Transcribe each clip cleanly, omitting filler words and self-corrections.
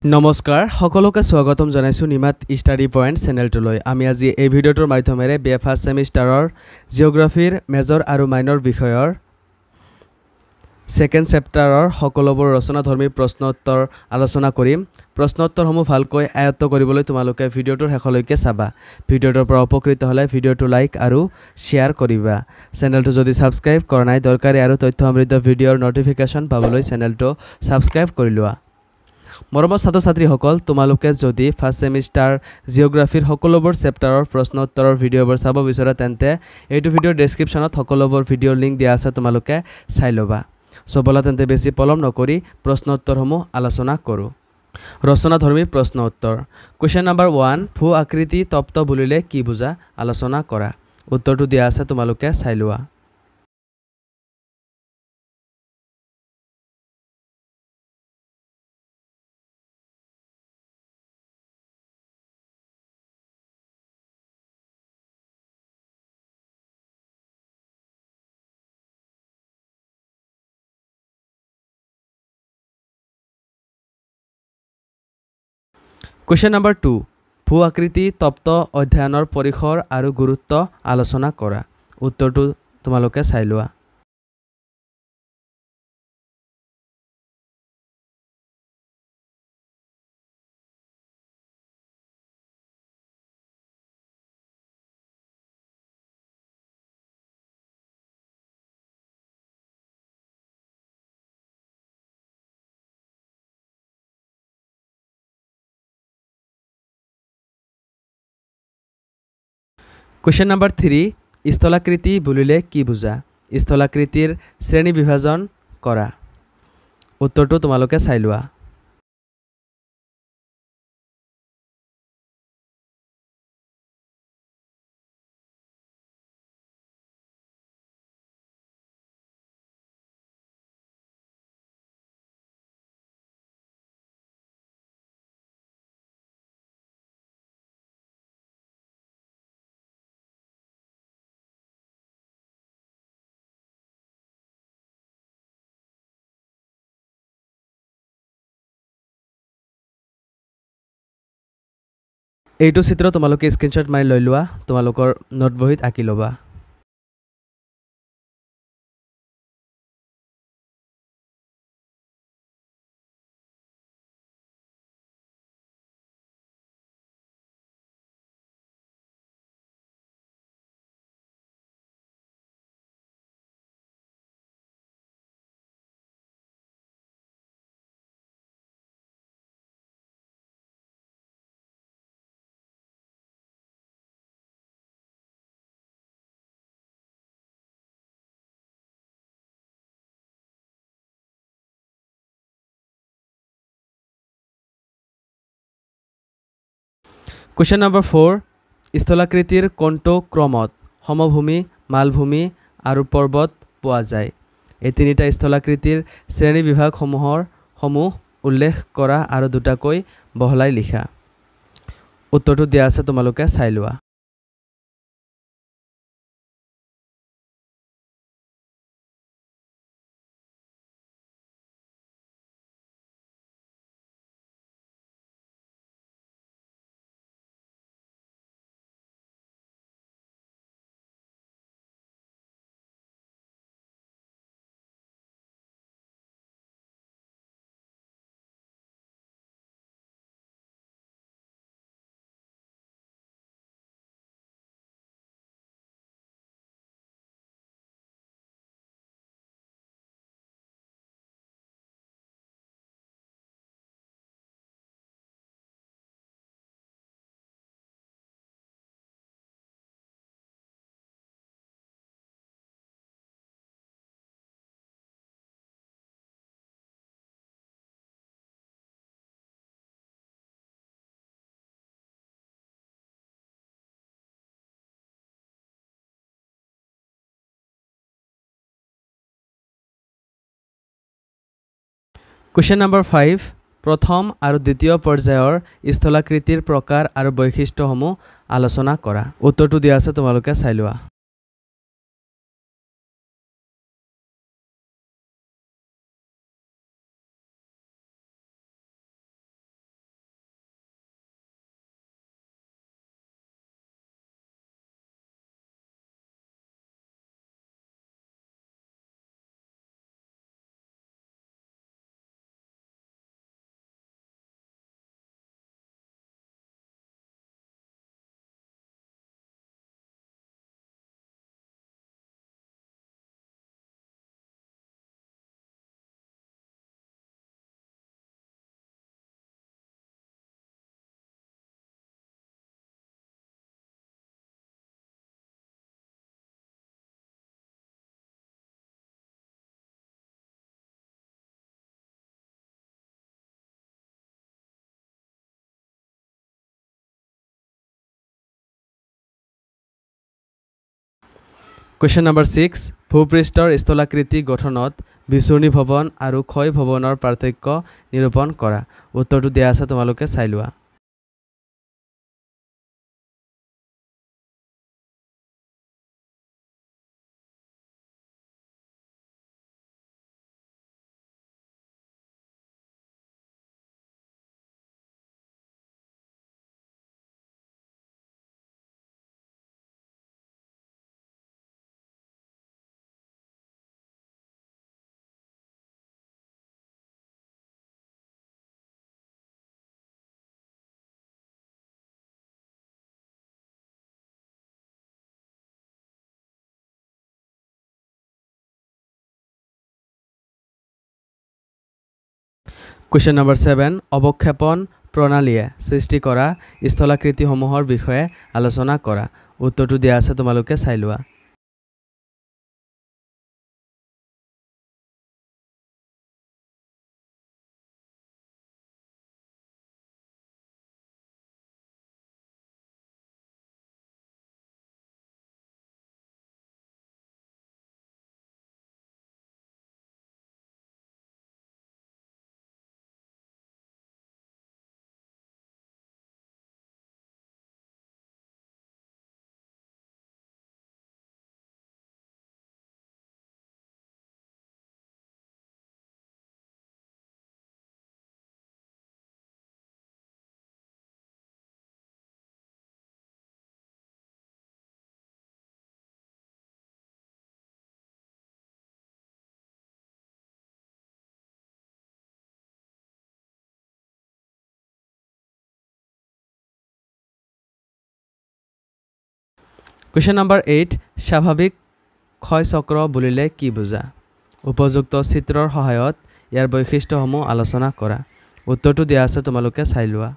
নমস্কাৰ সকলোকে স্বাগতম জনাইছো নিমাত ষ্টাডি পইণ্ট চেনেলটোলৈ আমি আজি এই ভিডিঅ'টোৰ মাধ্যমেৰে বিএ ফাৰ্ষ্ট সেমিষ্টাৰৰ জিঅ'গ্ৰাফিৰ মেজৰ আৰু মাইনৰ বিষয়ৰ সেকেন্ড চেপ্টাৰৰ সকলোবোৰ ৰচনাধৰ্মী প্ৰশ্ন উত্তৰ আলোচনা কৰিম প্ৰশ্ন উত্তৰসমূহ ভালকৈ আয়ত্ত কৰিবলৈ তোমালোকে ভিডিঅ'টোৰ শেষলৈকে চাবা ভিডিঅ'টোৰ পৰা উপকৃত হ'লে ভিডিঅ'টো লাইক আৰু শ্বেয়াৰ কৰিবা চেনেলটো যদি সাবস্ক্ৰাইব কৰা নাই দৰকাৰী আৰু তথ্য সমৃদ্ধ ভিডিঅ'ৰ নটিফিকেশ্যন পাবলৈ চেনেলটো সাবস্ক্ৰাইব কৰি লোৱা মৰমৰ ছাত্ৰ-ছাত্ৰীসকল তোমালোকে যদি ফাৰ্ষ্ট সেমিষ্টাৰ জিঅ'গ্ৰাফিৰ সকলোবোৰ চেপ্টাৰৰ প্ৰশ্ন উত্তৰৰ ভিডিঅ'বোৰ চাব বিচাৰা তেন্তে এইটো ভিডিঅ'ৰ ডেসক্ৰিপশ্যনত সকলোবোৰ ভিডিঅ'ৰ লিংক দিয়া আছে তোমালোকে চাই ল'বা সো বলা তেন্তে বেছি পলম নকৰি প্ৰশ্ন উত্তৰসমূহ আলোচনা কৰোঁ ৰচনাধৰ্মী প্ৰশ্ন উত্তৰ কোৱেশ্চন নম্বৰ 1 ভূ আকৃতি তপ্ত বুলিলে কি বুজা আলোচনা কৰা উত্তৰটো দিয়া আছে তোমালোকে চাই লোৱা Question number 2 ভূ আকৃতি তপ্ত অধ্যয়নৰ পৰিসৰ আৰু গুৰুত্ব আলোচনা কৰা উত্তৰটো তোমালোকে চাই লোৱা Question number 3 স্থলাকৃতি বুলিলে কি বুজা স্থলাকৃতিৰ শ্ৰেণী বিভাজন কৰা উত্তৰটো তোমালোকে চাই লোৱা এইটো চিত্ৰ তোমালোকে স্ক্ৰিনশ্বট মাৰি লৈ লোৱা তোমালোকৰ নোট বহীত আঁকি ল'বা Question number 4 স্থলাকৃতিৰ কোনটো ক্ৰমত সমভূমি মালভূমি আৰু পৰ্বত পোৱা যায় এই তিনিটা স্থলাকৃতিৰ শ্ৰেণী বিভাগসমূহ উল্লেখ কৰা আৰু দুটাকৈ বহলাই লিখা উত্তৰটো দিয়া আছে তোমালোকে চাই লোৱা Question number 5 প্ৰথম আৰু দ্বিতীয় পৰ্যায়ৰ স্থলাকৃতিৰ প্ৰকাৰ আৰু বৈশিষ্ট্যসমূহ আলোচনা কৰা উত্তৰটো দিয়া আছে তোমালোকে চাই লোৱা কুৱেশ্যন নম্বৰ 6 ভূপৃষ্ঠৰ স্থলাকৃতি গঠনত বিচূৰ্ণী ভৱন আৰু ক্ষয় ভৱনৰ পাৰ্থক্য নিৰূপণ কৰা উত্তৰটো দিয়া আছে তোমালোকে চাই লোৱা কুৱেশ্যন নম্বৰ 7 অৱক্ষেপণ প্ৰণালীয়ে সৃষ্টি কৰা স্থলাকৃতিসমূহৰ বিষয়ে আলোচনা কৰা উত্তৰটো দিয়া আছে তোমালোকে চাই লোৱা কুৱেশ্যন নম্বৰ 8 স্বাভাৱিক ক্ষয় চক্ৰ বুলিলে কি বুজা উপযুক্ত চিত্ৰৰ সহায়ত ইয়াৰ বৈশিষ্ট্যসমূহ আলোচনা কৰা উত্তৰটো দিয়া আছে তোমালোকে চাই লোৱা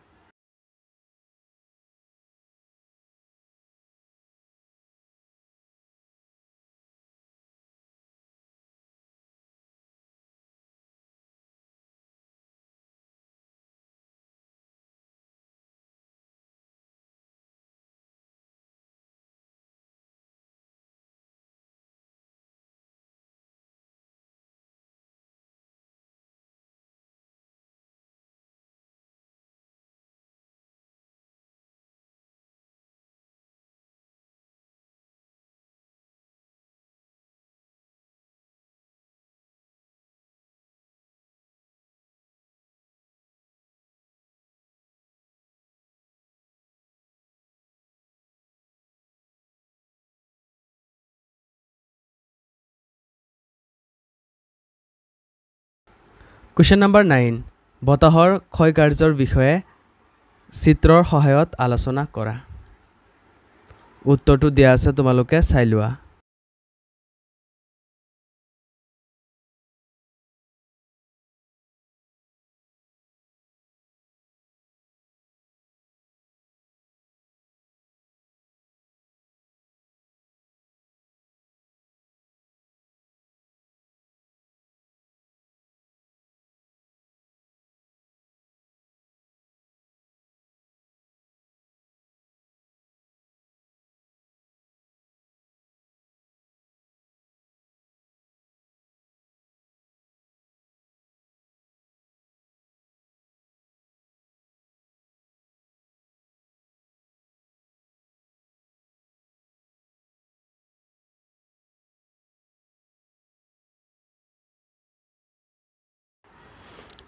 কুৱেশ্যন নম্বৰ 9 বতাহৰ ক্ষয় কাৰ্যৰ বিষয়ে চিত্ৰৰ সহায়ত আলোচনা কৰা উত্তৰটো দিয়া আছে তোমালোকে চাই লোৱা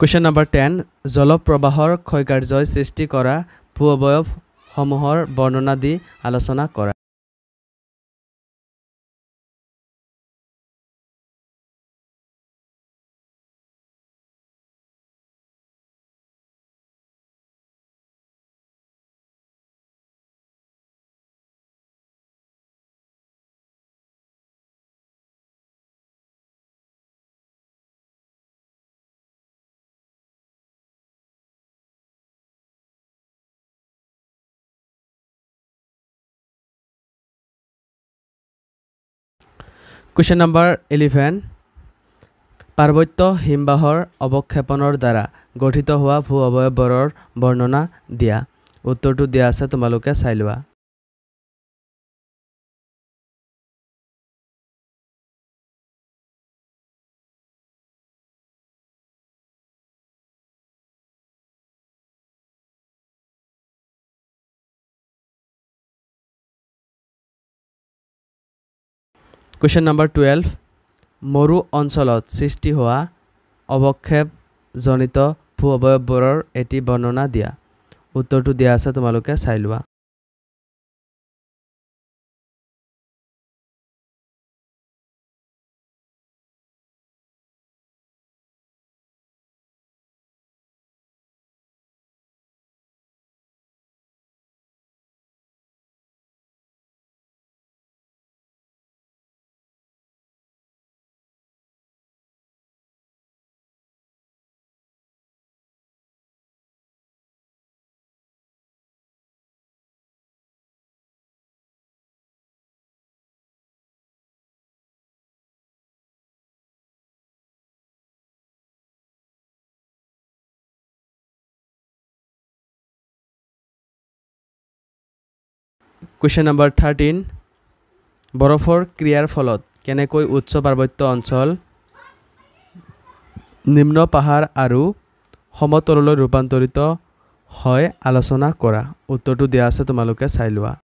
কুৱেশ্যন নম্বৰ 10 জলপ্ৰবাহৰ ক্ষয় কাৰ্যই সৃষ্টি কৰা ভূ অৱয়ৱসমূহৰ বৰ্ণনা দি আলোচনা কৰা কুৱেশ্যন নম্বৰ 11 পাৰ্বত্য হিমবাহৰ অৱক্ষেপণৰ দ্বাৰা গঠিত হোৱা ভূ অৱয়ৱবোৰৰ বৰ্ণনা দিয়া উত্তৰটো দিয়া আছে তোমালোকে চাই লোৱা কুৱেশ্যন নম্বৰ 12 মৰু অঞ্চলত সৃষ্টি হোৱা অৱক্ষেপজনিত ভূ অৱয়ৱবোৰৰ এটি বৰ্ণনা দিয়া উত্তৰটো দিয়া আছে তোমালোকে চাই লোৱা কুৱেশ্যন নম্বৰ 13 বৰফৰ ক্ৰিয়াৰ ফলত কেনেকৈ উচ্চ পাৰ্বত্য অঞ্চল নিম্ন পাহাৰ আৰু সমতললৈ ৰূপান্তৰিত হয় আলোচনা কৰা উত্তৰটো দিয়া আছে তোমালোকে চাই লোৱা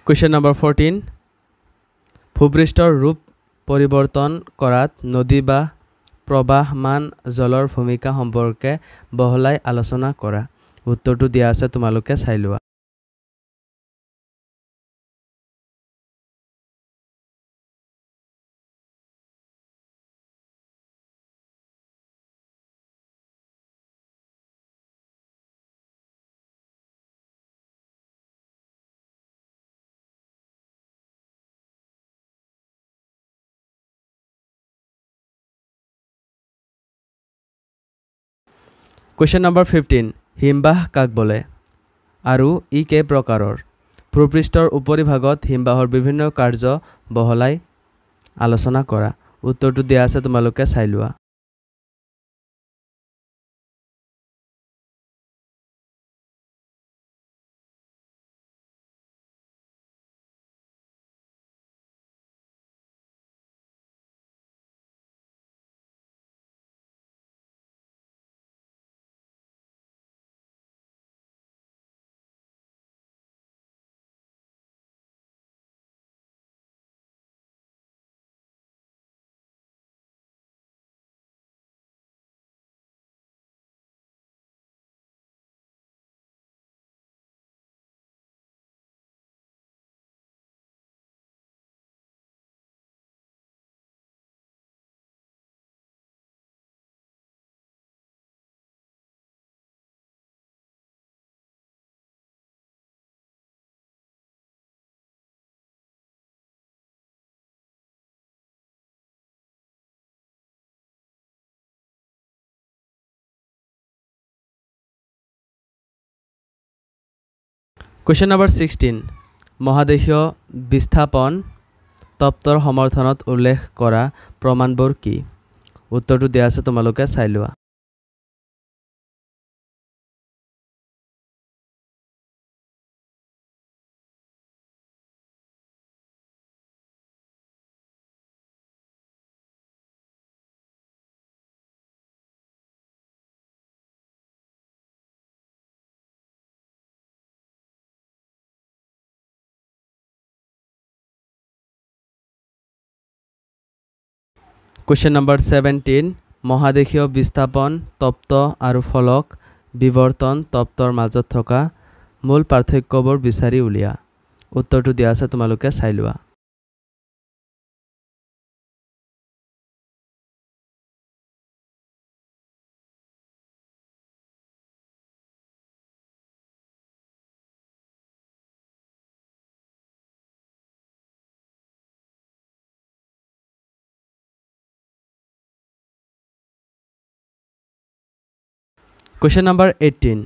কুৱেশ্যন নম্বৰ 14 ভূপৃষ্ঠৰ ৰূপ পৰিৱৰ্তন কৰাত নদী বা প্ৰবাহমান জলৰ ভূমিকা সম্পৰ্কে বহলাই আলোচনা কৰা উত্তৰটো দিয়া আছে তোমালোকে চাই লোৱা কুৱেশ্যন নম্বৰ 15 হিমবাহ কাক বোলে আৰু ই কেই প্ৰকাৰৰ ভূপৃষ্ঠৰ উপৰিভাগত হিমবাহৰ বিভিন্ন কাৰ্য বহলাই আলোচনা কৰা উত্তৰটো দিয়া আছে তোমালোকে চাই লোৱা কুৱেশ্যন নম্বৰ 16 মহাদেশীয় বিস্থাপন তত্ত্বৰ সমৰ্থনত উল্লেখ কৰা প্ৰমাণবোৰ কি উত্তৰটো দিয়া আছে তোমালোকে চাই লোৱা কুৱেশ্যন নম্বৰ 17 মহাদেশীয় বিস্থাপন তত্ত্ব আৰু ফলক বিৱৰ্তন তত্ত্বৰ মাজত থকা মূল পাৰ্থক্যবোৰ বিচাৰি উলিয়া উত্তৰটো দিয়া আছে তোমালোকে চাই লোৱা কুৱেশ্যন নম্বৰ 18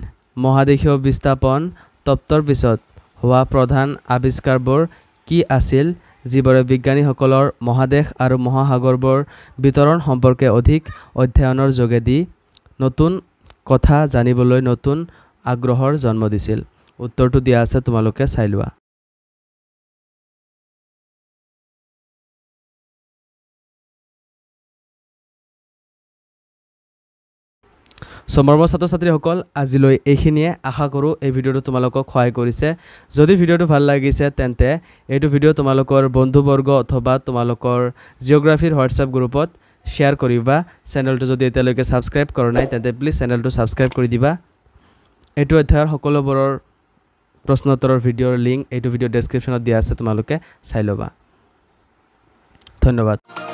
মহাদেশীয় বিস্থাপন তত্ত্বৰ পিছত হোৱা প্ৰধান আৱিষ্কাৰবোৰ কি আছিল যিবোৰে বিজ্ঞানীসকলৰ মহাদেশ আৰু মহাসাগৰবোৰ বিতৰণ সম্পৰ্কে অধিক অধ্যয়নৰ যোগেদি নতুন কথা জানিবলৈ নতুন আগ্ৰহৰ জন্ম দিছিল উত্তৰটো দিয়া আছে তোমালোকে চাই লোৱা সমৰ্ম ছাত্ৰ-ছাত্ৰীসকল আজিলৈ এইখিনিয়ে আশা কৰোঁ এই ভিডিঅ'টো তোমালোকক সহায় কৰিছে যদি ভিডিঅ'টো ভাল লাগিছে তেন্তে এইটো ভিডিঅ' তোমালোকৰ বন্ধুবৰ্গ অথবা তোমালোকৰ জিঅ'গ্ৰাফিৰ হোৱাটছআপ গ্ৰুপত শ্বেয়াৰ কৰিবা চেনেলটো যদি এতিয়ালৈকে ছাবস্ক্ৰাইব কৰা নাই তেন্তে প্লিজ চেনেলটো ছাবস্ক্ৰাইব কৰি দিবা এইটো অধ্যায়ৰ সকলোবোৰৰ প্ৰশ্ন উত্তৰৰ ভিডিঅ'ৰ লিংক এইটো ভিডিঅ' ডেছক্ৰিপশ্যনত দিয়া আছে তোমালোকে চাই ল'বা ধন্যবাদ